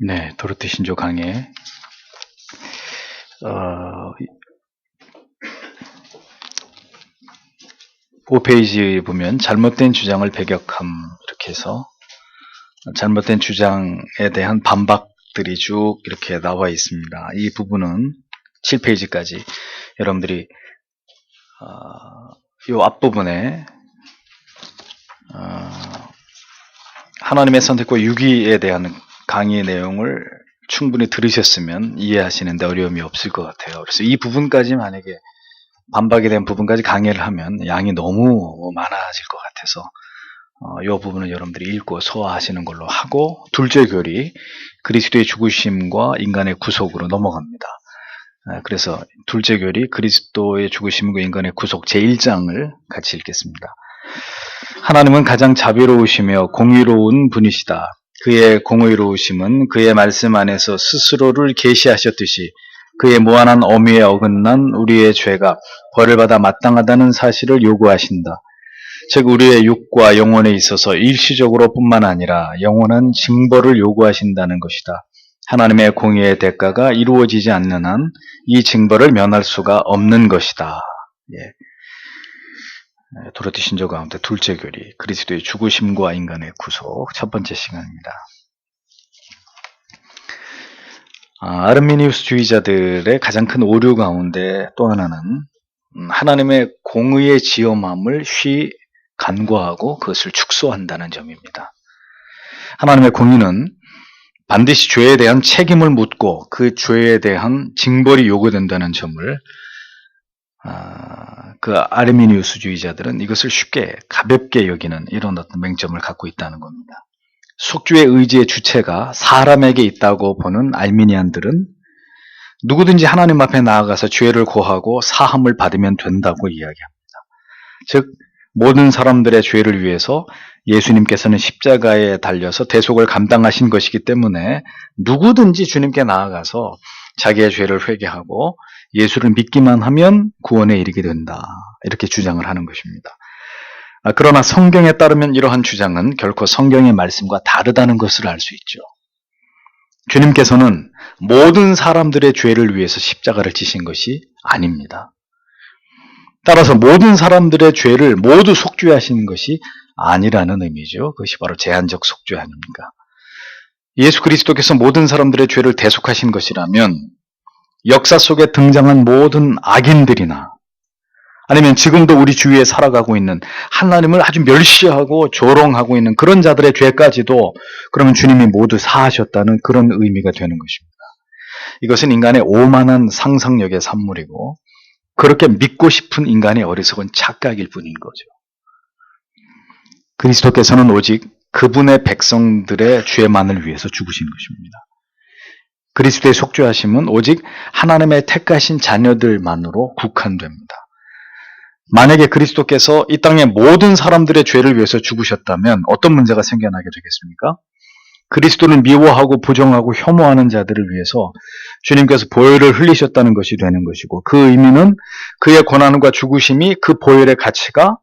네, 도르트 신조 강의 5페이지에 보면 잘못된 주장을 배격함 이렇게 해서 잘못된 주장에 대한 반박들이 쭉 이렇게 나와 있습니다. 이 부분은 7페이지까지 여러분들이 이 앞부분에 하나님의 선택과 유기에 대한 강의 내용을 충분히 들으셨으면 이해하시는데 어려움이 없을 것 같아요. 그래서 이 부분까지 만약에 반박에 대한 부분까지 강의를 하면 양이 너무 많아질 것 같아서 이 부분은 여러분들이 읽고 소화하시는 걸로 하고, 둘째 교리 그리스도의 죽으심과 인간의 구속으로 넘어갑니다. 그래서 둘째 교리 그리스도의 죽으심과 인간의 구속 제1장을 같이 읽겠습니다. 하나님은 가장 자비로우시며 공의로운 분이시다. 그의 공의로우심은 그의 말씀 안에서 스스로를 계시하셨듯이 그의 무한한 어미에 어긋난 우리의 죄가 벌을 받아 마땅하다는 사실을 요구하신다. 즉 우리의 육과 영혼에 있어서 일시적으로 뿐만 아니라 영원한 징벌을 요구하신다는 것이다. 하나님의 공의의 대가가 이루어지지 않는 한 이 징벌을 면할 수가 없는 것이다. 도르트 신조 가운데 둘째 교리 그리스도의 죽으심과 인간의 구속 첫 번째 시간입니다. 아르미니우스주의자들의 가장 큰 오류 가운데 또 하나는 하나님의 공의의 지엄함을 쉬 간과하고 그것을 축소한다는 점입니다. 하나님의 공의는 반드시 죄에 대한 책임을 묻고 그 죄에 대한 징벌이 요구된다는 점을 그 아르미니우스주의자들은 이것을 쉽게 가볍게 여기는 이런 어떤 맹점을 갖고 있다는 겁니다. 속죄의 의지의 주체가 사람에게 있다고 보는 알미니안들은 누구든지 하나님 앞에 나아가서 죄를 고하고 사함을 받으면 된다고 이야기합니다. 즉 모든 사람들의 죄를 위해서 예수님께서는 십자가에 달려서 대속을 감당하신 것이기 때문에 누구든지 주님께 나아가서 자기의 죄를 회개하고 예수를 믿기만 하면 구원에 이르게 된다. 이렇게 주장을 하는 것입니다. 그러나 성경에 따르면 이러한 주장은 결코 성경의 말씀과 다르다는 것을 알 수 있죠. 주님께서는 모든 사람들의 죄를 위해서 십자가를 지신 것이 아닙니다. 따라서 모든 사람들의 죄를 모두 속죄하시는 것이 아니라는 의미죠. 그것이 바로 제한적 속죄 아닙니까? 예수 그리스도께서 모든 사람들의 죄를 대속하신 것이라면 역사 속에 등장한 모든 악인들이나 아니면 지금도 우리 주위에 살아가고 있는 하나님을 아주 멸시하고 조롱하고 있는 그런 자들의 죄까지도 그러면 주님이 모두 사하셨다는 그런 의미가 되는 것입니다. 이것은 인간의 오만한 상상력의 산물이고 그렇게 믿고 싶은 인간의 어리석은 착각일 뿐인 거죠. 그리스도께서는 오직 그분의 백성들의 죄만을 위해서 죽으신 것입니다. 그리스도의 속죄하심은 오직 하나님의 택하신 자녀들만으로 국한됩니다. 만약에 그리스도께서 이 땅의 모든 사람들의 죄를 위해서 죽으셨다면 어떤 문제가 생겨나게 되겠습니까? 그리스도를 미워하고 부정하고 혐오하는 자들을 위해서 주님께서 보혈을 흘리셨다는 것이 되는 것이고, 그 의미는 그의 고난과 죽으심이 그 보혈의 가치가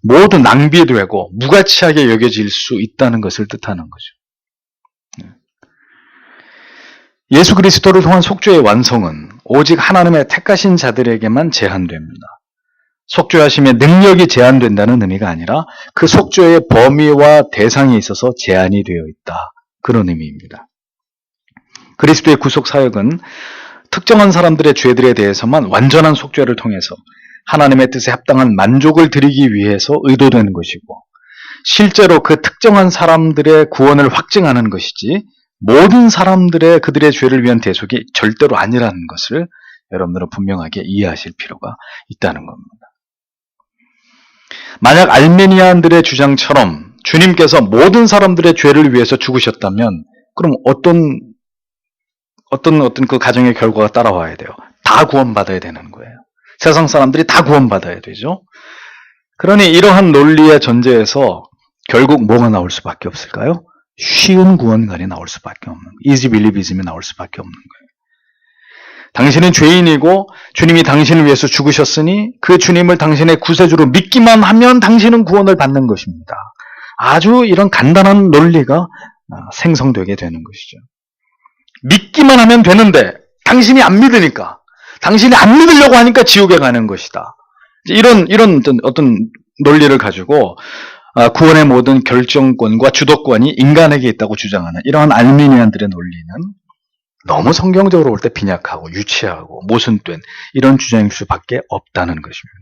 모두 낭비되고 무가치하게 여겨질 수 있다는 것을 뜻하는 거죠. 예수 그리스도를 통한 속죄의 완성은 오직 하나님의 택하신 자들에게만 제한됩니다. 속죄하심의 능력이 제한된다는 의미가 아니라 그 속죄의 범위와 대상에 있어서 제한이 되어 있다. 그런 의미입니다. 그리스도의 구속 사역은 특정한 사람들의 죄들에 대해서만 완전한 속죄를 통해서 하나님의 뜻에 합당한 만족을 드리기 위해서 의도되는 것이고, 실제로 그 특정한 사람들의 구원을 확증하는 것이지 모든 사람들의 그들의 죄를 위한 대속이 절대로 아니라는 것을 여러분들은 분명하게 이해하실 필요가 있다는 겁니다. 만약 알메니안들의 주장처럼 주님께서 모든 사람들의 죄를 위해서 죽으셨다면 그럼 어떤 그 가정의 결과가 따라와야 돼요. 다 구원받아야 되는 거예요. 세상 사람들이 다 구원받아야 되죠. 그러니 이러한 논리의 전제에서 결국 뭐가 나올 수밖에 없을까요? 쉬운 구원관이 나올 수밖에 없는 거예요. 이지 빌리비즘이 나올 수밖에 없는 거예요. 당신은 죄인이고 주님이 당신을 위해서 죽으셨으니 그 주님을 당신의 구세주로 믿기만 하면 당신은 구원을 받는 것입니다. 아주 이런 간단한 논리가 생성되게 되는 것이죠. 믿기만 하면 되는데 당신이 안 믿으니까, 당신이 안 믿으려고 하니까 지옥에 가는 것이다. 이런 어떤 논리를 가지고 구원의 모든 결정권과 주도권이 인간에게 있다고 주장하는 이러한 알미니안들의 논리는 너무 성경적으로 볼 때 빈약하고 유치하고 모순된 이런 주장일 수밖에 없다는 것입니다.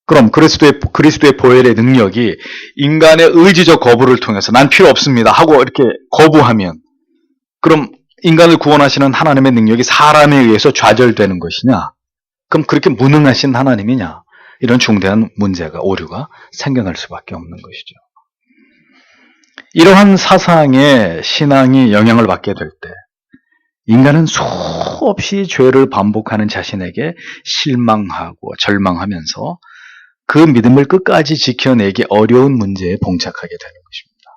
그럼 그리스도의 보혈의 능력이 인간의 의지적 거부를 통해서 난 필요 없습니다 하고 이렇게 거부하면, 그럼 인간을 구원하시는 하나님의 능력이 사람에 의해서 좌절되는 것이냐? 그럼 그렇게 무능하신 하나님이냐? 이런 중대한 문제가, 오류가 생겨날 수밖에 없는 것이죠. 이러한 사상의 신앙이 영향을 받게 될 때 인간은 수없이 죄를 반복하는 자신에게 실망하고 절망하면서 그 믿음을 끝까지 지켜내기 어려운 문제에 봉착하게 되는 것입니다.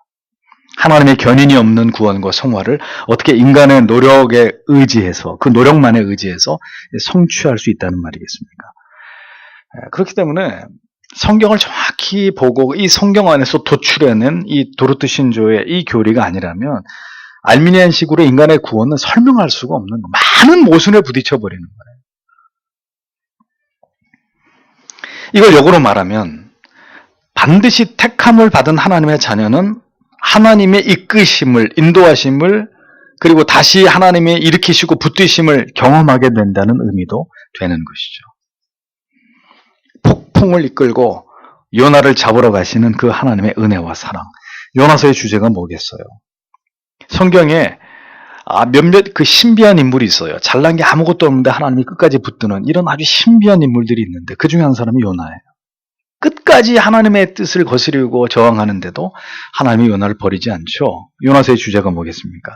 하나님의 견인이 없는 구원과 성화를 어떻게 인간의 노력에 의지해서, 그 노력만에 의지해서 성취할 수 있다는 말이겠습니까? 그렇기 때문에 성경을 정확히 보고 이 성경 안에서 도출해낸 이 도르트 신조의 이 교리가 아니라면 알미니안식으로 인간의 구원은 설명할 수가 없는 거, 많은 모순에 부딪혀 버리는 거예요. 이걸 역으로 말하면 반드시 택함을 받은 하나님의 자녀는 하나님의 이끄심을, 인도하심을, 그리고 다시 하나님의 일으키시고 붙드심을 경험하게 된다는 의미도 되는 것이죠. 폭풍을 이끌고 요나를 잡으러 가시는 그 하나님의 은혜와 사랑. 요나서의 주제가 뭐겠어요? 성경에 몇몇 그 신비한 인물이 있어요. 잘난 게 아무것도 없는데 하나님이 끝까지 붙드는 이런 아주 신비한 인물들이 있는데 그 중에 한 사람이 요나예요. 끝까지 하나님의 뜻을 거스르고 저항하는데도 하나님이 요나를 버리지 않죠. 요나서의 주제가 뭐겠습니까?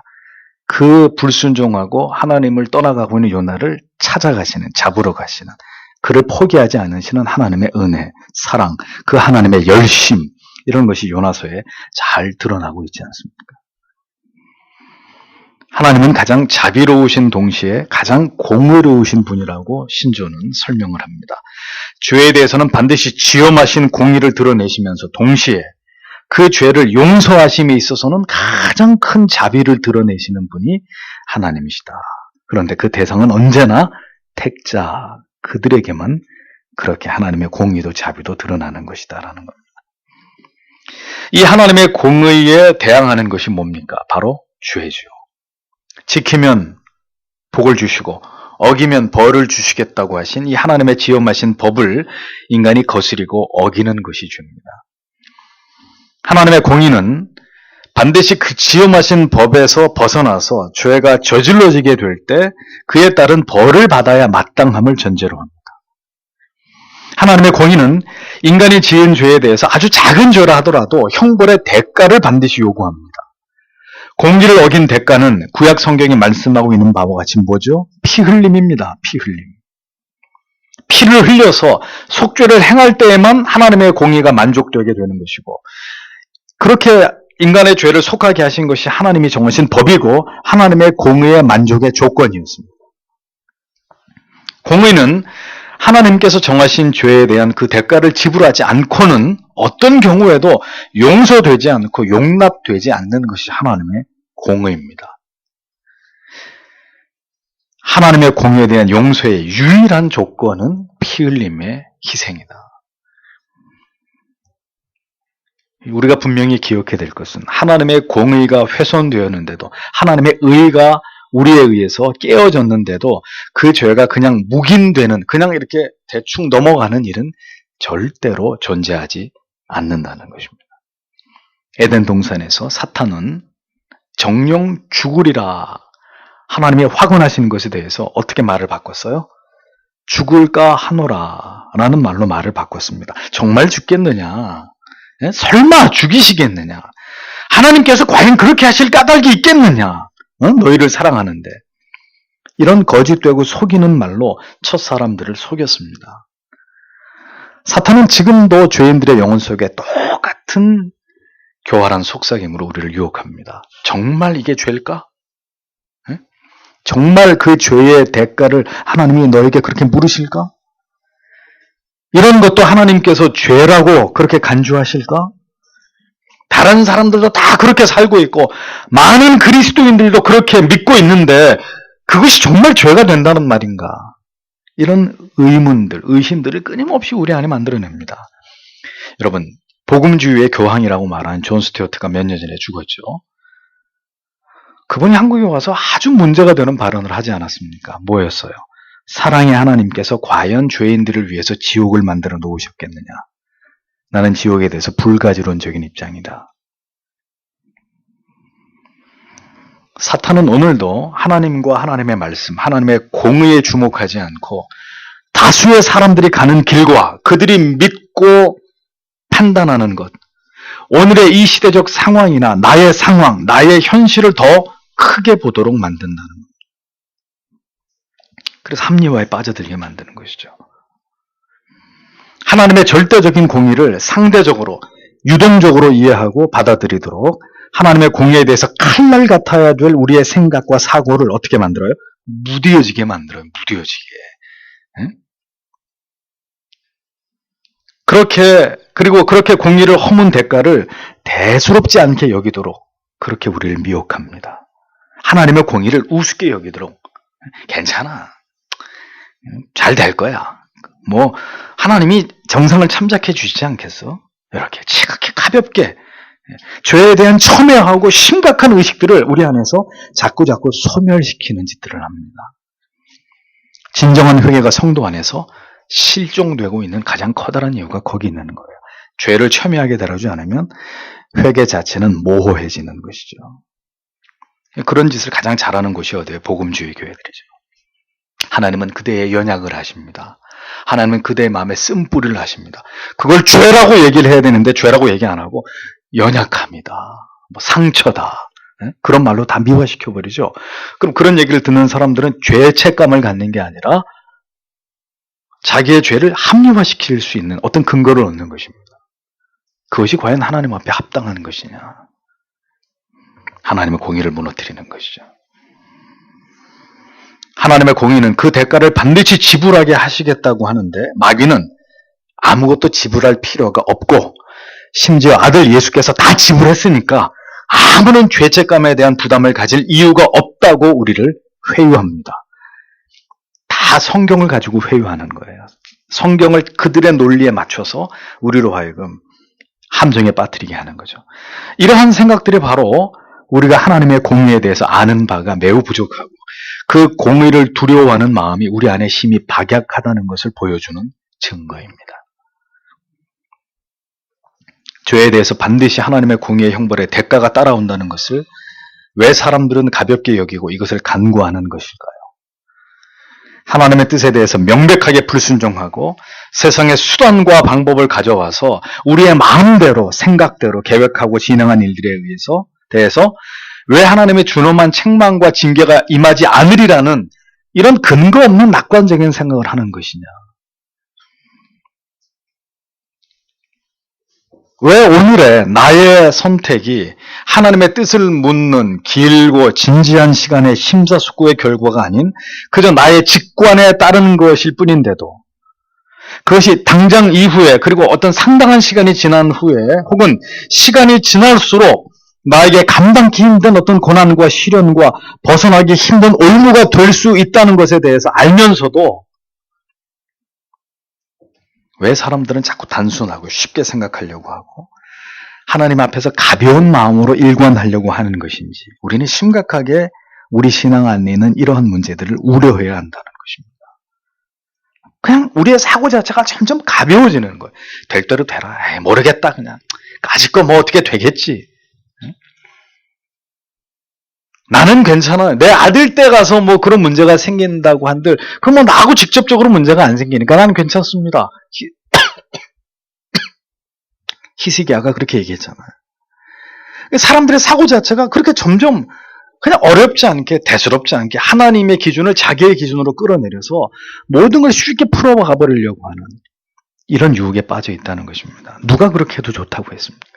그 불순종하고 하나님을 떠나가고 있는 요나를 찾아가시는, 잡으러 가시는, 그를 포기하지 않으시는 하나님의 은혜, 사랑, 그 하나님의 열심, 이런 것이 요나서에 잘 드러나고 있지 않습니까? 하나님은 가장 자비로우신 동시에 가장 공의로우신 분이라고 신조는 설명을 합니다. 죄에 대해서는 반드시 지엄하신 공의를 드러내시면서 동시에 그 죄를 용서하심에 있어서는 가장 큰 자비를 드러내시는 분이 하나님이시다. 그런데 그 대상은 언제나 택자, 그들에게만 그렇게 하나님의 공의도 자비도 드러나는 것이다라는 겁니다. 이 하나님의 공의에 대항하는 것이 뭡니까? 바로 죄죠. 지키면 복을 주시고 어기면 벌을 주시겠다고 하신 이 하나님의 지엄하신 법을 인간이 거스리고 어기는 것이 죄입니다. 하나님의 공의는 반드시 그 지엄하신 법에서 벗어나서 죄가 저질러지게 될 때 그에 따른 벌을 받아야 마땅함을 전제로 합니다. 하나님의 공의는 인간이 지은 죄에 대해서 아주 작은 죄라 하더라도 형벌의 대가를 반드시 요구합니다. 공의를 어긴 대가는 구약 성경이 말씀하고 있는 바와 같이 뭐죠? 피 흘림입니다. 피 흘림. 피를 흘려서 속죄를 행할 때에만 하나님의 공의가 만족되게 되는 것이고, 그렇게 인간의 죄를 속하게 하신 것이 하나님이 정하신 법이고 하나님의 공의의 만족의 조건이었습니다. 공의는 하나님께서 정하신 죄에 대한 그 대가를 지불하지 않고는 어떤 경우에도 용서되지 않고 용납되지 않는 것이 하나님의 공의입니다. 하나님의 공의에 대한 용서의 유일한 조건은 피 흘림의 희생이다. 우리가 분명히 기억해야 될 것은 하나님의 공의가 훼손되었는데도, 하나님의 의가 우리에 의해서 깨어졌는데도 그 죄가 그냥 묵인되는, 그냥 이렇게 대충 넘어가는 일은 절대로 존재하지 않는다는 것입니다. 에덴 동산에서 사탄은 정령 죽으리라 하나님이 확언하신 것에 대해서 어떻게 말을 바꿨어요? 죽을까 하노라 라는 말로 말을 바꿨습니다. 정말 죽겠느냐? 설마 죽이시겠느냐? 하나님께서 과연 그렇게 하실 까닭이 있겠느냐? 너희를 사랑하는데. 이런 거짓되고 속이는 말로 첫 사람들을 속였습니다. 사탄은 지금도 죄인들의 영혼 속에 똑같은 교활한 속삭임으로 우리를 유혹합니다. 정말 이게 죄일까? 정말 그 죄의 대가를 하나님이 너에게 그렇게 물으실까? 이런 것도 하나님께서 죄라고 그렇게 간주하실까? 다른 사람들도 다 그렇게 살고 있고 많은 그리스도인들도 그렇게 믿고 있는데 그것이 정말 죄가 된다는 말인가? 이런 의문들, 의심들을 끊임없이 우리 안에 만들어냅니다. 여러분, 복음주의의 교황이라고 말하는 존 스튜어트가 몇 년 전에 죽었죠. 그분이 한국에 와서 아주 문제가 되는 발언을 하지 않았습니까? 뭐였어요? 사랑의 하나님께서 과연 죄인들을 위해서 지옥을 만들어 놓으셨겠느냐? 나는 지옥에 대해서 불가지론적인 입장이다. 사탄은 오늘도 하나님과 하나님의 말씀, 하나님의 공의에 주목하지 않고 다수의 사람들이 가는 길과 그들이 믿고 판단하는 것, 오늘의 이 시대적 상황이나 나의 상황, 나의 현실을 더 크게 보도록 만든다는 것. 그래서 합리화에 빠져들게 만드는 것이죠. 하나님의 절대적인 공의를 상대적으로, 유동적으로 이해하고 받아들이도록 하나님의 공의에 대해서 칼날 같아야 될 우리의 생각과 사고를 어떻게 만들어요? 무뎌지게 만들어요. 무뎌지게. 응? 그리고 그렇게 공의를 허문 대가를 대수롭지 않게 여기도록 그렇게 우리를 미혹합니다. 하나님의 공의를 우습게 여기도록 괜찮아. 잘 될 거야. 뭐 하나님이 정상을 참작해 주시지 않겠어? 이렇게 지극히 가볍게 죄에 대한 첨예하고 심각한 의식들을 우리 안에서 자꾸 소멸시키는 짓들을 합니다. 진정한 회개가 성도 안에서 실종되고 있는 가장 커다란 이유가 거기 있는 거예요. 죄를 첨예하게 다루지 않으면 회개 자체는 모호해지는 것이죠. 그런 짓을 가장 잘하는 곳이 어디예요? 복음주의 교회들이죠. 하나님은 그대의 연약을 하십니다. 하나님은 그대의 마음에 쓴뿌리를 하십니다. 그걸 죄라고 얘기를 해야 되는데 죄라고 얘기 안 하고 연약합니다. 뭐 상처다. 그런 말로 다 미화시켜버리죠. 그럼 그런 얘기를 듣는 사람들은 죄책감을 갖는 게 아니라 자기의 죄를 합리화시킬 수 있는 어떤 근거를 얻는 것입니다. 그것이 과연 하나님 앞에 합당한 것이냐. 하나님의 공의를 무너뜨리는 것이죠. 하나님의 공의는 그 대가를 반드시 지불하게 하시겠다고 하는데 마귀는 아무것도 지불할 필요가 없고 심지어 아들 예수께서 다 지불했으니까 아무런 죄책감에 대한 부담을 가질 이유가 없다고 우리를 회유합니다. 다 성경을 가지고 회유하는 거예요. 성경을 그들의 논리에 맞춰서 우리로 하여금 함정에 빠뜨리게 하는 거죠. 이러한 생각들이 바로 우리가 하나님의 공의에 대해서 아는 바가 매우 부족하고 그 공의를 두려워하는 마음이 우리 안에 심히 박약하다는 것을 보여주는 증거입니다. 죄에 대해서 반드시 하나님의 공의의 형벌에 대가가 따라온다는 것을 왜 사람들은 가볍게 여기고 이것을 간구하는 것일까요? 하나님의 뜻에 대해서 명백하게 불순종하고 세상의 수단과 방법을 가져와서 우리의 마음대로 생각대로 계획하고 진행한 일들에 대해서 왜 하나님의 준엄한 책망과 징계가 임하지 않으리라는 이런 근거 없는 낙관적인 생각을 하는 것이냐. 왜 오늘의 나의 선택이 하나님의 뜻을 묻는 길고 진지한 시간의 심사숙고의 결과가 아닌 그저 나의 직관에 따르는 것일 뿐인데도 그것이 당장 이후에 그리고 어떤 상당한 시간이 지난 후에 혹은 시간이 지날수록 나에게 감당기 힘든 어떤 고난과 시련과 벗어나기 힘든 올무가 될 수 있다는 것에 대해서 알면서도 왜 사람들은 자꾸 단순하고 쉽게 생각하려고 하고 하나님 앞에서 가벼운 마음으로 일관하려고 하는 것인지 우리는 심각하게 우리 신앙 안에 있는 이러한 문제들을 우려해야 한다는 것입니다. 그냥 우리의 사고 자체가 점점 가벼워지는 거예요. 될 대로 되라. 에이, 모르겠다 그냥. 까짓 거 뭐 어떻게 되겠지. 나는 괜찮아요. 내 아들 때 가서 뭐 그런 문제가 생긴다고 한들 그럼 뭐 나하고 직접적으로 문제가 안 생기니까 나는 괜찮습니다. 히스기야가 그렇게 얘기했잖아요. 사람들의 사고 자체가 그렇게 점점 그냥 어렵지 않게 대수롭지 않게 하나님의 기준을 자기의 기준으로 끌어내려서 모든 걸 쉽게 풀어가 버리려고 하는 이런 유혹에 빠져 있다는 것입니다. 누가 그렇게 해도 좋다고 했습니까?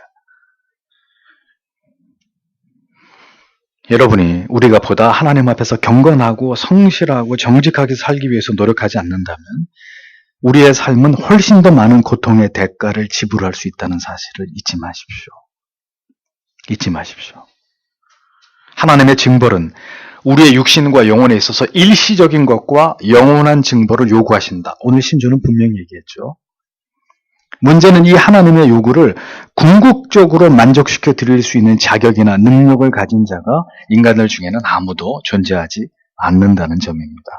여러분이 우리가 보다 하나님 앞에서 경건하고 성실하고 정직하게 살기 위해서 노력하지 않는다면 우리의 삶은 훨씬 더 많은 고통의 대가를 지불할 수 있다는 사실을 잊지 마십시오. 잊지 마십시오. 하나님의 징벌은 우리의 육신과 영혼에 있어서 일시적인 것과 영원한 징벌을 요구하신다. 오늘 신조는 분명히 얘기했죠. 문제는 이 하나님의 요구를 궁극적으로 만족시켜 드릴 수 있는 자격이나 능력을 가진 자가 인간들 중에는 아무도 존재하지 않는다는 점입니다.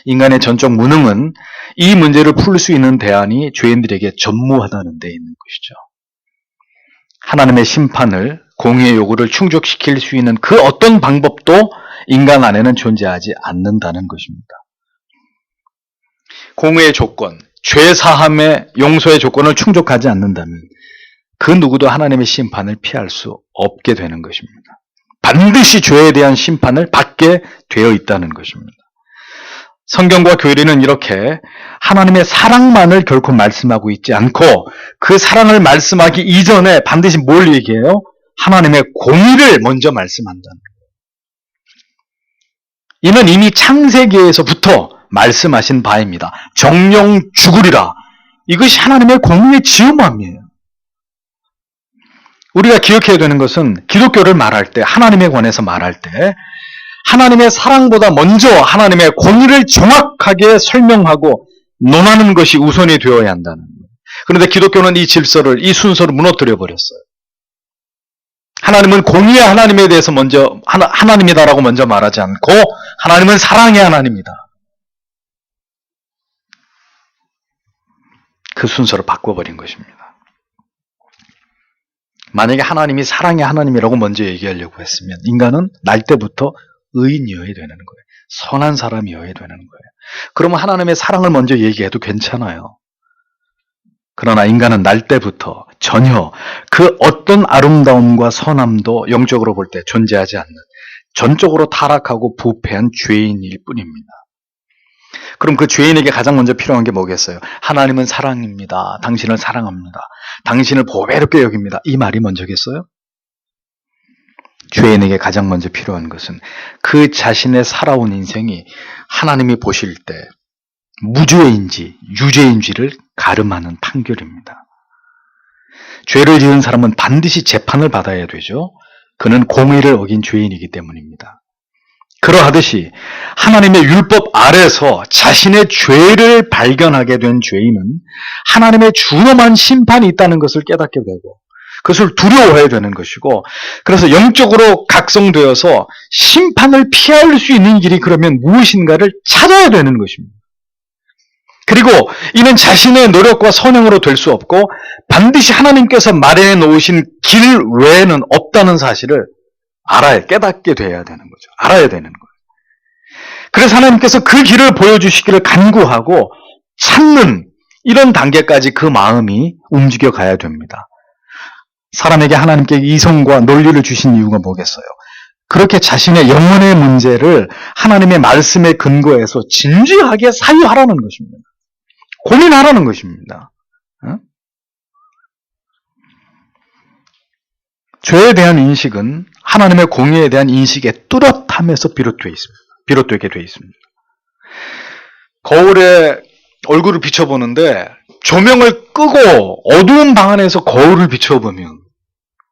인간의 전적 무능은 이 문제를 풀 수 있는 대안이 죄인들에게 전무하다는 데 있는 것이죠. 하나님의 심판을, 공의의 요구를 충족시킬 수 있는 그 어떤 방법도 인간 안에는 존재하지 않는다는 것입니다. 공의의 조건, 죄사함의 용서의 조건을 충족하지 않는다면 그 누구도 하나님의 심판을 피할 수 없게 되는 것입니다. 반드시 죄에 대한 심판을 받게 되어 있다는 것입니다. 성경과 교리는 이렇게 하나님의 사랑만을 결코 말씀하고 있지 않고 그 사랑을 말씀하기 이전에 반드시 뭘 얘기해요? 하나님의 공의를 먼저 말씀한다는 거예요. 이는 이미 창세기에서부터 말씀하신 바입니다. 정령 죽으리라. 이것이 하나님의 공의의 지음함이에요. 우리가 기억해야 되는 것은 기독교를 말할 때, 하나님에 관해서 말할 때 하나님의 사랑보다 먼저 하나님의 공의를 정확하게 설명하고 논하는 것이 우선이 되어야 한다는 거예요. 그런데 기독교는 이 질서를, 이 순서를 무너뜨려 버렸어요. 하나님은 공의의 하나님에 대해서 먼저 하나님이다라고 먼저 말하지 않고 하나님은 사랑의 하나님이다. 그 순서를 바꿔버린 것입니다. 만약에 하나님이 사랑의 하나님이라고 먼저 얘기하려고 했으면 인간은 날 때부터 의인이어야 되는 거예요. 선한 사람이어야 되는 거예요. 그러면 하나님의 사랑을 먼저 얘기해도 괜찮아요. 그러나 인간은 날 때부터 전혀 그 어떤 아름다움과 선함도 영적으로 볼 때 존재하지 않는 전적으로 타락하고 부패한 죄인일 뿐입니다. 그럼 그 죄인에게 가장 먼저 필요한 게 뭐겠어요? 하나님은 사랑입니다. 당신을 사랑합니다. 당신을 보배롭게 여깁니다. 이 말이 먼저겠어요? 죄인에게 가장 먼저 필요한 것은 그 자신의 살아온 인생이 하나님이 보실 때 무죄인지 유죄인지를 가름하는 판결입니다. 죄를 지은 사람은 반드시 재판을 받아야 되죠. 그는 공의를 어긴 죄인이기 때문입니다. 그러하듯이 하나님의 율법 아래서 자신의 죄를 발견하게 된 죄인은 하나님의 준엄한 심판이 있다는 것을 깨닫게 되고 그것을 두려워해야 되는 것이고, 그래서 영적으로 각성되어서 심판을 피할 수 있는 길이 그러면 무엇인가를 찾아야 되는 것입니다. 그리고 이는 자신의 노력과 선행으로 될 수 없고 반드시 하나님께서 마련해 놓으신 길 외에는 없다는 사실을 깨닫게 돼야 되는 거죠. 알아야 되는 거예요. 그래서 하나님께서 그 길을 보여주시기를 간구하고 찾는 이런 단계까지 그 마음이 움직여 가야 됩니다. 사람에게 하나님께 이성과 논리를 주신 이유가 뭐겠어요? 그렇게 자신의 영혼의 문제를 하나님의 말씀에 근거해서 진지하게 사유하라는 것입니다. 고민하라는 것입니다. 죄에 대한 인식은 하나님의 공의에 대한 인식의 뚜렷함에서 비롯되게 되어 있습니다. 거울에 얼굴을 비춰보는데 조명을 끄고 어두운 방 안에서 거울을 비춰보면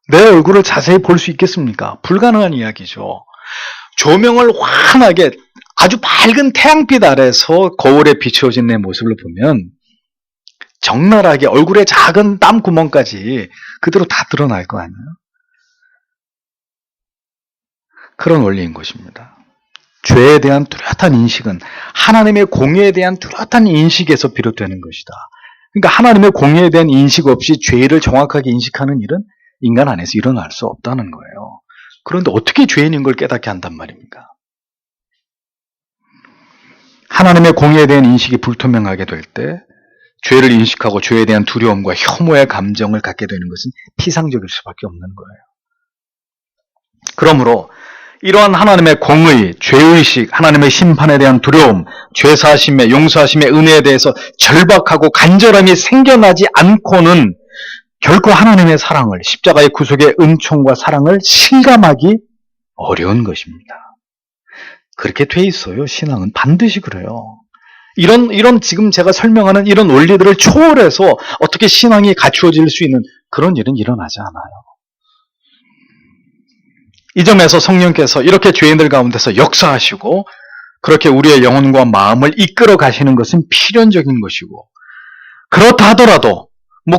내 얼굴을 자세히 볼 수 있겠습니까? 불가능한 이야기죠. 조명을 환하게 아주 밝은 태양빛 아래서 거울에 비춰진 내 모습을 보면 적나라하게 얼굴에 작은 땀 구멍까지 그대로 다 드러날 거 아니에요? 그런 원리인 것입니다. 죄에 대한 뚜렷한 인식은 하나님의 공의에 대한 뚜렷한 인식에서 비롯되는 것이다. 그러니까 하나님의 공의에 대한 인식 없이 죄를 정확하게 인식하는 일은 인간 안에서 일어날 수 없다는 거예요. 그런데 어떻게 죄인인 걸 깨닫게 한단 말입니까? 하나님의 공의에 대한 인식이 불투명하게 될 때 죄를 인식하고 죄에 대한 두려움과 혐오의 감정을 갖게 되는 것은 피상적일 수밖에 없는 거예요. 그러므로 이러한 하나님의 공의, 죄의식, 하나님의 심판에 대한 두려움, 죄사하심의, 용서하심의 은혜에 대해서 절박하고 간절함이 생겨나지 않고는 결코 하나님의 사랑을, 십자가의 구속의 은총과 사랑을 실감하기 어려운 것입니다. 그렇게 돼 있어요. 신앙은 반드시 그래요. 이런 지금 제가 설명하는 이런 원리들을 초월해서 어떻게 신앙이 갖추어질 수 있는 그런 일은 일어나지 않아요. 이 점에서 성령께서 이렇게 죄인들 가운데서 역사하시고 그렇게 우리의 영혼과 마음을 이끌어 가시는 것은 필연적인 것이고, 그렇다 하더라도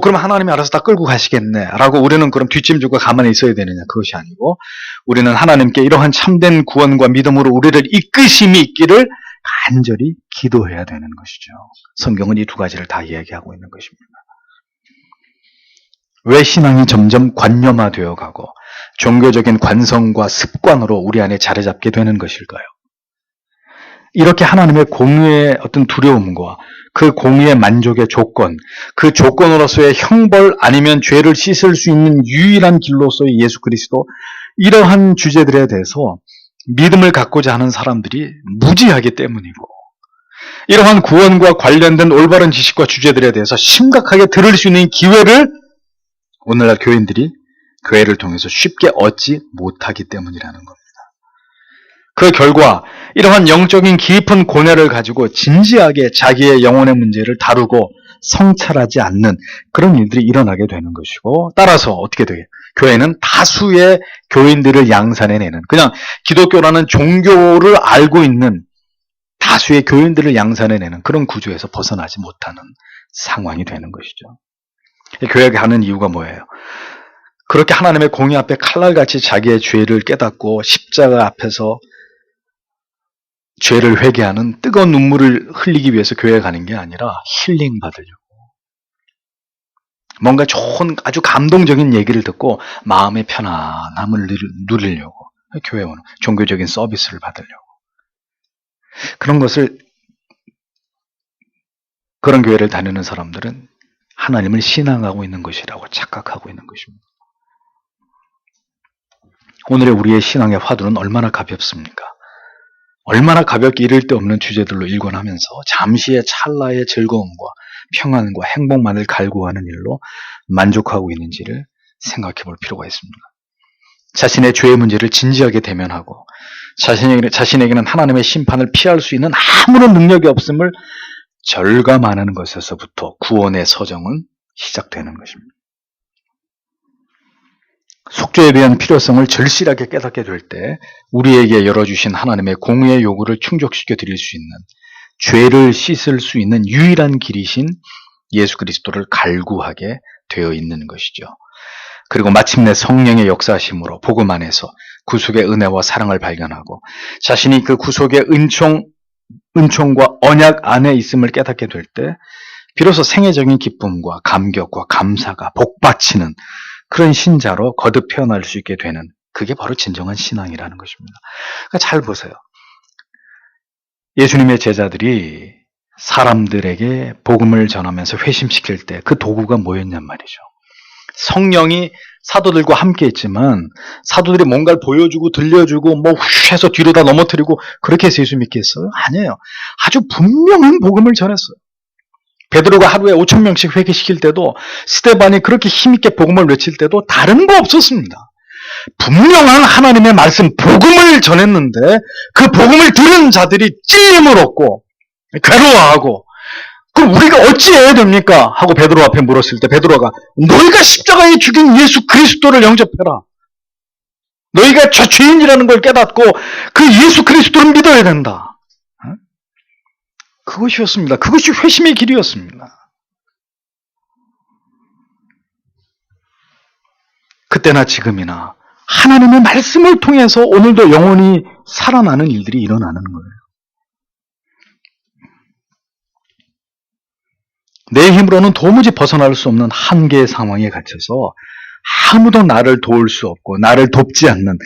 그럼 하나님이 알아서 다 끌고 가시겠네 라고 우리는 그럼 뒷짐지고 가만히 있어야 되느냐, 그것이 아니고 우리는 하나님께 이러한 참된 구원과 믿음으로 우리를 이끄심이 있기를 간절히 기도해야 되는 것이죠. 성경은 이 두 가지를 다 이야기하고 있는 것입니다. 왜 신앙이 점점 관념화되어 가고 종교적인 관성과 습관으로 우리 안에 자리 잡게 되는 것일까요? 이렇게 하나님의 공의의 어떤 두려움과 그 공의의 만족의 조건, 그 조건으로서의 형벌 아니면 죄를 씻을 수 있는 유일한 길로서의 예수 그리스도, 이러한 주제들에 대해서 믿음을 갖고자 하는 사람들이 무지하기 때문이고, 이러한 구원과 관련된 올바른 지식과 주제들에 대해서 심각하게 들을 수 있는 기회를 오늘날 교인들이 교회를 통해서 쉽게 얻지 못하기 때문이라는 겁니다. 그 결과 이러한 영적인 깊은 고뇌를 가지고 진지하게 자기의 영혼의 문제를 다루고 성찰하지 않는 그런 일들이 일어나게 되는 것이고, 따라서 어떻게 돼요? 교회는 다수의 교인들을 양산해내는, 그냥 기독교라는 종교를 알고 있는 다수의 교인들을 양산해내는 그런 구조에서 벗어나지 못하는 상황이 되는 것이죠. 교회가 하는 이유가 뭐예요? 그렇게 하나님의 공의 앞에 칼날같이 자기의 죄를 깨닫고 십자가 앞에서 죄를 회개하는 뜨거운 눈물을 흘리기 위해서 교회에 가는 게 아니라 힐링 받으려고, 뭔가 좋은 아주 감동적인 얘기를 듣고 마음의 편안함을 누리려고 교회에 오는, 종교적인 서비스를 받으려고, 그런 것을, 그런 교회를 다니는 사람들은 하나님을 신앙하고 있는 것이라고 착각하고 있는 것입니다. 오늘의 우리의 신앙의 화두는 얼마나 가볍습니까? 얼마나 가볍게 이를 데 없는 주제들로 일관하면서 잠시의 찰나의 즐거움과 평안과 행복만을 갈구하는 일로 만족하고 있는지를 생각해 볼 필요가 있습니다. 자신의 죄의 문제를 진지하게 대면하고 자신에게는 하나님의 심판을 피할 수 있는 아무런 능력이 없음을 절감하는 것에서부터 구원의 서정은 시작되는 것입니다. 속죄에 대한 필요성을 절실하게 깨닫게 될 때 우리에게 열어주신 하나님의 공의의 요구를 충족시켜 드릴 수 있는, 죄를 씻을 수 있는 유일한 길이신 예수 그리스도를 갈구하게 되어 있는 것이죠. 그리고 마침내 성령의 역사하심으로 복음 안에서 구속의 은혜와 사랑을 발견하고 자신이 그 구속의 은총과 언약 안에 있음을 깨닫게 될 때 비로소 생애적인 기쁨과 감격과 감사가 복받치는 그런 신자로 거듭 태어날 수 있게 되는, 그게 바로 진정한 신앙이라는 것입니다. 그러니까 잘 보세요. 예수님의 제자들이 사람들에게 복음을 전하면서 회심시킬 때 그 도구가 뭐였냔 말이죠. 성령이 사도들과 함께 있지만 사도들이 뭔가를 보여주고 들려주고 후 해서 뒤로 다 넘어뜨리고 그렇게 해서 예수 믿겠어요? 아니에요. 아주 분명한 복음을 전했어요. 베드로가 하루에 5,000명씩 회개시킬 때도, 스데반이 그렇게 힘있게 복음을 외칠 때도 다른 거 없었습니다. 분명한 하나님의 말씀, 복음을 전했는데 그 복음을 들은 자들이 찔림을 얻고 괴로워하고, 그럼 우리가 어찌해야 됩니까? 하고 베드로 앞에 물었을 때 베드로가 너희가 십자가에 죽인 예수 그리스도를 영접해라. 너희가 죄인이라는 걸 깨닫고 그 예수 그리스도를 믿어야 된다. 그것이었습니다. 그것이 회심의 길이었습니다. 그때나 지금이나 하나님의 말씀을 통해서 오늘도 영혼이 살아나는 일들이 일어나는 거예요. 내 힘으로는 도무지 벗어날 수 없는 한계의 상황에 갇혀서 아무도 나를 도울 수 없고 나를 돕지 않는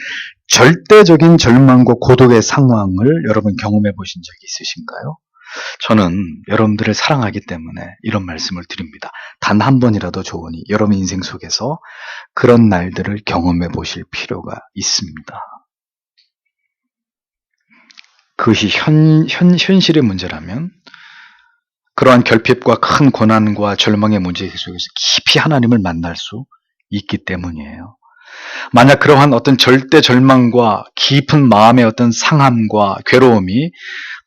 절대적인 절망과 고독의 상황을 여러분 경험해 보신 적이 있으신가요? 저는 여러분들을 사랑하기 때문에 이런 말씀을 드립니다. 단 한 번이라도 좋으니 여러분 인생 속에서 그런 날들을 경험해 보실 필요가 있습니다. 그것이 현실의 문제라면 그러한 결핍과 큰 고난과 절망의 문제 속에서 깊이 하나님을 만날 수 있기 때문이에요. 만약 그러한 어떤 절대 절망과 깊은 마음의 어떤 상함과 괴로움이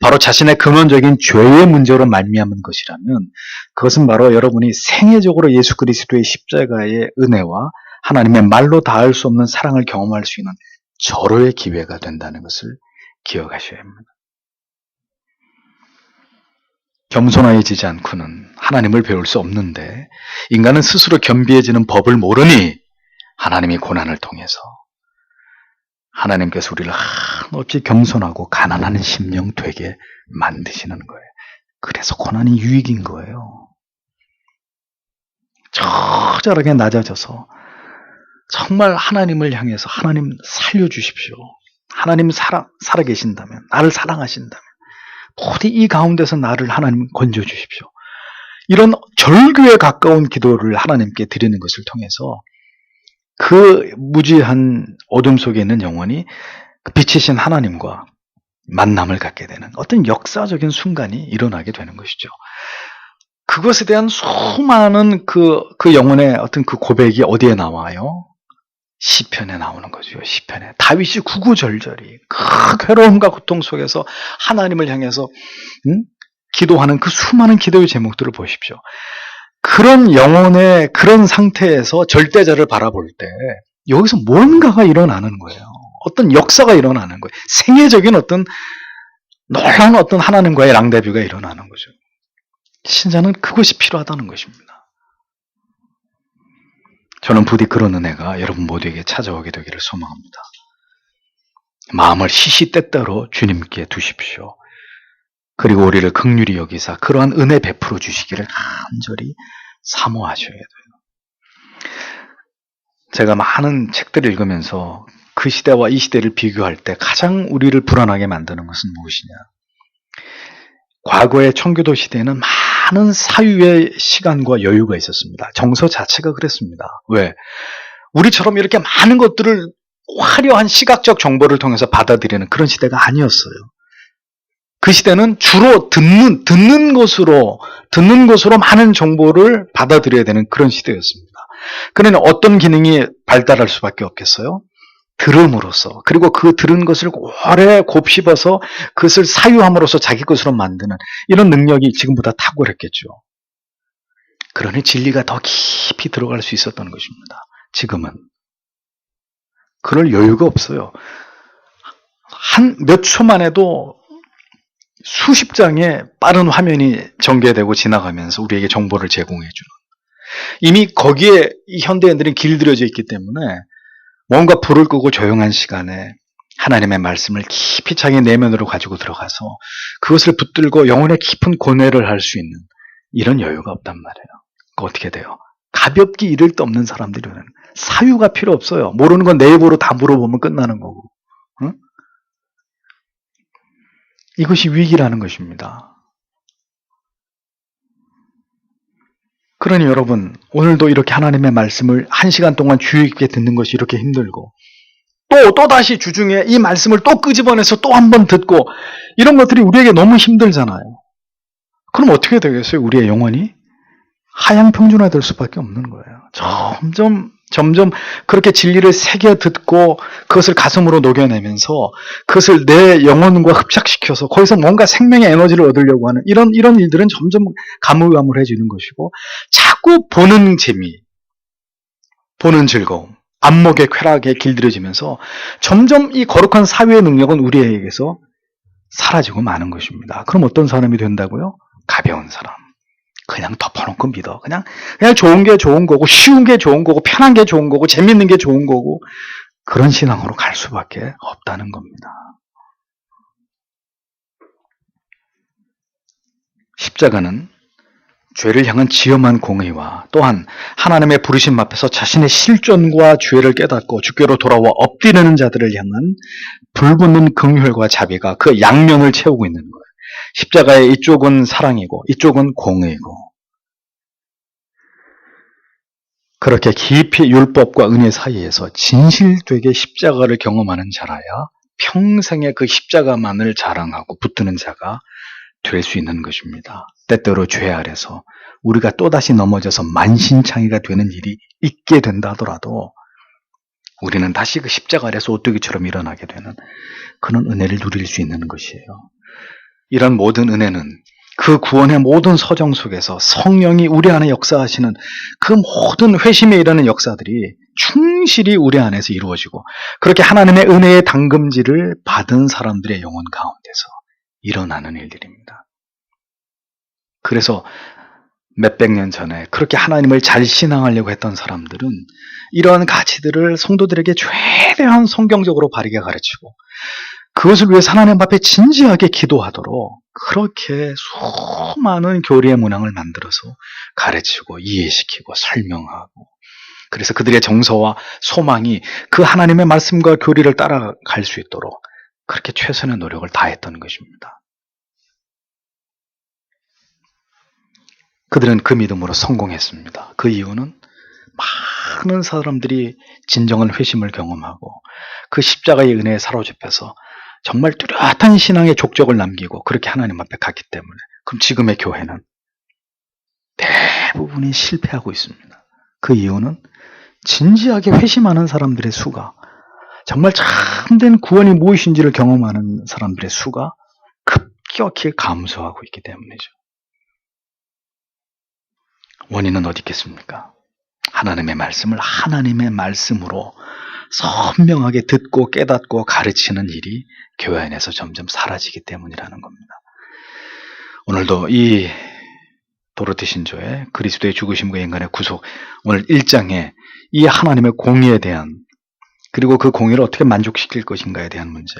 바로 자신의 근원적인 죄의 문제로 말미암은 것이라면 그것은 바로 여러분이 생애적으로 예수 그리스도의 십자가의 은혜와 하나님의 말로 닿을 수 없는 사랑을 경험할 수 있는 절호의 기회가 된다는 것을 기억하셔야 합니다. 겸손해지지 않고는 하나님을 배울 수 없는데, 인간은 스스로 겸비해지는 법을 모르니 하나님이 고난을 통해서 하나님께서 우리를 한없이 겸손하고 가난한 심령 되게 만드시는 거예요. 그래서 고난이 유익인 거예요. 처절하게 낮아져서 정말 하나님을 향해서 하나님 살려주십시오. 하나님 살아계신다면, 나를 사랑하신다면 부디 이 가운데서 나를 하나님 건져주십시오. 이런 절규에 가까운 기도를 하나님께 드리는 것을 통해서 그 무지한 어둠 속에 있는 영혼이 그 빛이신 하나님과 만남을 갖게 되는 어떤 역사적인 순간이 일어나게 되는 것이죠. 그것에 대한 수많은 그 영혼의 어떤 그 고백이 어디에 나와요? 시편에 나오는 거죠. 시편에 다윗이 구구절절히 그 괴로움과 고통 속에서 하나님을 향해서 기도하는 그 수많은 기도의 제목들을 보십시오. 그런 영혼의 그런 상태에서 절대자를 바라볼 때 여기서 뭔가가 일어나는 거예요. 어떤 역사가 일어나는 거예요. 생애적인 어떤 놀라운 어떤 하나님과의 랑데뷰가 일어나는 거죠. 신자는 그것이 필요하다는 것입니다. 저는 부디 그런 은혜가 여러분 모두에게 찾아오게 되기를 소망합니다. 마음을 시시때때로 주님께 두십시오. 그리고 우리를 긍휼히 여기사 그러한 은혜 베풀어 주시기를 간절히 사모하셔야 돼요. 제가 많은 책들을 읽으면서 그 시대와 이 시대를 비교할 때 가장 우리를 불안하게 만드는 것은 무엇이냐? 과거의 청교도 시대에는 많은 사유의 시간과 여유가 있었습니다. 정서 자체가 그랬습니다. 왜? 우리처럼 이렇게 많은 것들을 화려한 시각적 정보를 통해서 받아들이는 그런 시대가 아니었어요. 그 시대는 주로 듣는 것으로 많은 정보를 받아들여야 되는 그런 시대였습니다. 그러니 어떤 기능이 발달할 수밖에 없겠어요? 들음으로써, 그리고 그 들은 것을 오래 곱씹어서 그것을 사유함으로써 자기 것으로 만드는 이런 능력이 지금보다 탁월했겠죠. 그러니 진리가 더 깊이 들어갈 수 있었던 것입니다. 지금은 그럴 여유가 없어요. 한 몇 초만 해도 수십 장의 빠른 화면이 전개되고 지나가면서 우리에게 정보를 제공해주는, 이미 거기에 이 현대인들이 길들여져 있기 때문에 뭔가 불을 끄고 조용한 시간에 하나님의 말씀을 깊이 자기 내면으로 가지고 들어가서 그것을 붙들고 영혼의 깊은 고뇌를 할 수 있는 이런 여유가 없단 말이에요. 어떻게 돼요? 가볍게 이를 데 없는 사람들은 사유가 필요 없어요. 모르는 건 내 입으로 다 물어보면 끝나는 거고. 응? 이것이 위기라는 것입니다. 그러니 여러분, 오늘도 이렇게 하나님의 말씀을 1시간 동안 주의 깊게 듣는 것이 이렇게 힘들고, 또 다시 주중에 이 말씀을 또 끄집어내서 또 한 번 듣고, 이런 것들이 우리에게 너무 힘들잖아요. 그럼 어떻게 되겠어요? 우리의 영혼이 하향평준화될 수밖에 없는 거예요. 점점 그렇게 진리를 새겨 듣고 그것을 가슴으로 녹여내면서 그것을 내 영혼과 흡착시켜서 거기서 뭔가 생명의 에너지를 얻으려고 하는 이런 일들은 점점 가물가물해지는 것이고, 자꾸 보는 재미, 보는 즐거움, 안목의 쾌락에 길들여지면서 점점 이 거룩한 사회의 능력은 우리에게서 사라지고 마는 것입니다. 그럼 어떤 사람이 된다고요? 가벼운 사람. 그냥 덮어놓고 믿어. 그냥 좋은 게 좋은 거고, 쉬운 게 좋은 거고, 편한 게 좋은 거고, 재밌는 게 좋은 거고, 그런 신앙으로 갈 수밖에 없다는 겁니다. 십자가는 죄를 향한 지엄한 공의와 또한 하나님의 부르심 앞에서 자신의 실존과 죄를 깨닫고 주께로 돌아와 엎드리는 자들을 향한 불붙는 긍휼과 자비가 그 양면을 채우고 있는 거예요. 십자가의 이쪽은 사랑이고 이쪽은 공의고, 그렇게 깊이 율법과 은혜 사이에서 진실되게 십자가를 경험하는 자라야 평생에 그 십자가만을 자랑하고 붙드는 자가 될 수 있는 것입니다. 때때로 죄 아래서 우리가 또다시 넘어져서 만신창이가 되는 일이 있게 된다 하더라도 우리는 다시 그 십자가 아래서 오뚜기처럼 일어나게 되는 그런 은혜를 누릴 수 있는 것이에요. 이런 모든 은혜는 그 구원의 모든 서정 속에서 성령이 우리 안에 역사하시는 그 모든 회심에 이르는 역사들이 충실히 우리 안에서 이루어지고, 그렇게 하나님의 은혜의 당금질을 받은 사람들의 영혼 가운데서 일어나는 일들입니다. 그래서 몇백 년 전에 그렇게 하나님을 잘 신앙하려고 했던 사람들은 이러한 가치들을 성도들에게 최대한 성경적으로 바르게 가르치고, 그것을 위해서 하나님 앞에 진지하게 기도하도록 그렇게 수많은 교리의 문항을 만들어서 가르치고 이해시키고 설명하고, 그래서 그들의 정서와 소망이 그 하나님의 말씀과 교리를 따라갈 수 있도록 그렇게 최선의 노력을 다했던 것입니다. 그들은 그 믿음으로 성공했습니다. 그 이유는 많은 사람들이 진정한 회심을 경험하고 그 십자가의 은혜에 사로잡혀서 정말 뚜렷한 신앙의 족적을 남기고 그렇게 하나님 앞에 갔기 때문에, 그럼 지금의 교회는 대부분이 실패하고 있습니다. 그 이유는 진지하게 회심하는 사람들의 수가, 정말 참된 구원이 무엇인지를 경험하는 사람들의 수가 급격히 감소하고 있기 때문이죠. 원인은 어디 있겠습니까? 하나님의 말씀을 하나님의 말씀으로 선명하게 듣고 깨닫고 가르치는 일이 교회 안에서 점점 사라지기 때문이라는 겁니다. 오늘도 이 도로테 신조의 그리스도의 죽으심과 인간의 구속, 오늘 1장에 이 하나님의 공의에 대한, 그리고 그 공의를 어떻게 만족시킬 것인가에 대한 문제,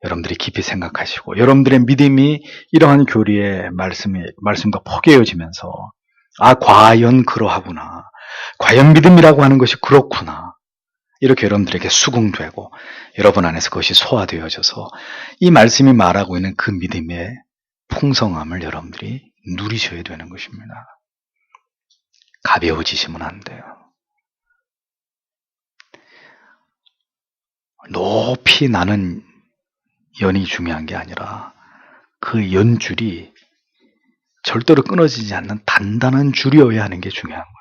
여러분들이 깊이 생각하시고, 여러분들의 믿음이 이러한 교리의 말씀과 포개어지면서 과연 그러하구나, 과연 믿음이라고 하는 것이 그렇구나, 이렇게 여러분들에게 수긍되고 여러분 안에서 그것이 소화되어져서 이 말씀이 말하고 있는 그 믿음의 풍성함을 여러분들이 누리셔야 되는 것입니다. 가벼워지시면 안 돼요. 높이 나는 연이 중요한 게 아니라 그 연줄이 절대로 끊어지지 않는 단단한 줄이어야 하는 게 중요한 거예요.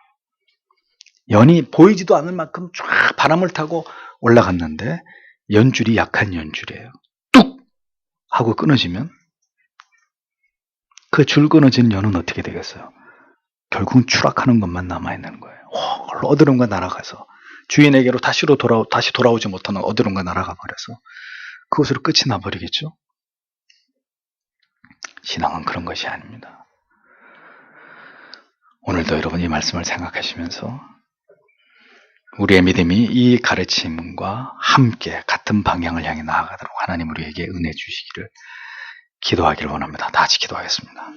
연이 보이지도 않을 만큼 쫙 바람을 타고 올라갔는데 연줄이 약한 연줄이에요. 뚝 하고 끊어지면 그 줄 끊어진 연은 어떻게 되겠어요? 결국은 추락하는 것만 남아있는 거예요. 어디론가 날아가서 주인에게로 다시 돌아오지 못하는 어디론가 날아가 버려서 그것으로 끝이 나버리겠죠? 신앙은 그런 것이 아닙니다. 오늘도 여러분 이 말씀을 생각하시면서 우리의 믿음이 이 가르침과 함께 같은 방향을 향해 나아가도록 하나님 우리에게 은혜 주시기를 기도하기를 원합니다. 다 같이 기도하겠습니다.